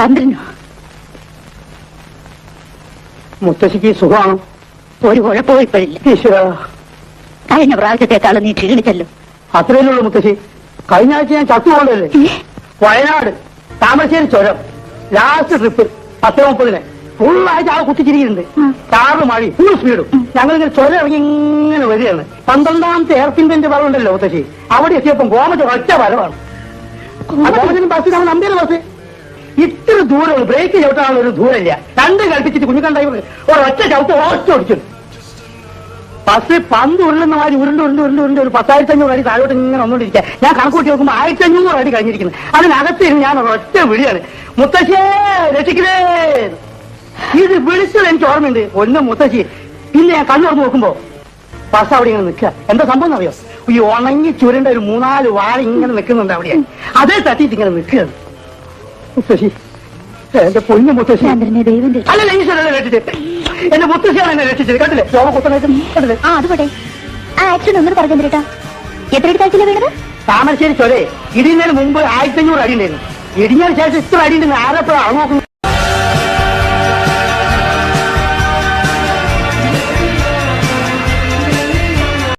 ചന്ദ്രനോ? മുത്തശ്ശിക്ക് സുഖമാണോ? ഒരു കുഴപ്പവും ഇപ്പോഴില്ല. ഈശ്വര, കഴിഞ്ഞ പ്രാവശ്യത്തെക്കാളും നീ ക്ഷീണിച്ചല്ലോ. അത്രയല്ലേ ഉള്ളൂ മുത്തശ്ശി. കഴിഞ്ഞ ആഴ്ച ഞാൻ ചത്തുപോകണ്ടല്ലേ. വയനാട് താമരശ്ശേരി ചുരം ലാസ്റ്റ് ട്രിപ്പ് 10:30 ഫുള്ളായിട്ട് ആളെ കുത്തിച്ചിരിക്കുന്നുണ്ട്. കാറ് മഴ ഫുൾ സ്പീഡും. ഞങ്ങളിങ്ങനെ ചുരം ഇറങ്ങി ഇങ്ങനെ വരികയാണ്. 12ാമത്തെ എയർപിന്റെ വരവുണ്ടല്ലോ മുത്തശ്ശി, അവിടെ എത്തിയപ്പം ഗോമറ്റ് ഒറ്റ വരവാണ്. ഗോമറ്റിന് ബസ് നമ്മൾ നമ്പിയുടെ ബസ് ഇത്ര ദൂരമുള്ളൂ. ബ്രേക്ക് ചവിട്ടാനുള്ള ഒരു ദൂരമില്ല. രണ്ട് കൽപ്പിച്ചിട്ട് കുഞ്ഞുകണ്ടായി ഒരൊറ്റ ചവിട്ട് ഒറ്റ ഓടിച്ചു. ബസ് പന്ത് ഉരുളുന്ന മാതിരി ഉരുണ്ട് ഒരു 10,500 അടി താഴോട്ട് ഇങ്ങനെ വന്നുകൊണ്ടിരിക്കുക. ഞാൻ കണക്കൂട്ടി നോക്കുമ്പോൾ 1500 അടി കഴിഞ്ഞിരിക്കുന്നത്. അതിനകത്തിരുന്ന് ഞാൻ ഒറ്റ വിളിയാണ്, മുത്തശ്ശിയെ രക്ഷിക്കണേ. ഇത് വിളിച്ചത് എനിക്ക് ഓർമ്മയുണ്ട്. ഒന്ന് മുത്തശ്ശി. പിന്നെ ഞാൻ കണ്ണു തുറന്ന് നോക്കുമ്പോ ബസ് അവിടെ ഇങ്ങനെ നിൽക്കുക. എന്താ സംഭവം എന്നറിയോ? ഈ ഉണങ്ങി ചുരുണ്ട ഒരു 3-4 വാഴ ഇങ്ങനെ നിൽക്കുന്നുണ്ട് അവിടെ. അതേ തട്ടിയിട്ട് ഇങ്ങനെ നിൽക്കുകയാണ്. മുത്തശ്ശി, എന്റെ പൊന്നു മുത്തശ്ശി. അല്ലല്ല, ഈശ്വരനെ രക്ഷിച്ചത്. എന്റെ മുത്തശ്ശിയാണ് എന്നെ രക്ഷിച്ചത്. കണ്ടില്ലേ ശോഭ കുത്തനായിട്ട് കണ്ടില്ലേ? അത് പോട്ടെ. ആ ആക്സിഡന്റ് ഒന്നും പറഞ്ഞു കേട്ടാ. എത്ര അടി വീണത്? താമരശ്ശേരി ചൊരേ ഇടിയുന്നതിന് മുമ്പ് 1500 അടി ഉണ്ടായിരുന്നു. ഇടിഞ്ഞതിന് ശേഷം ഇത്ര അടി ഉണ്ടെന്ന് ആരപ്പോഴാണ് നോക്കുന്നത്.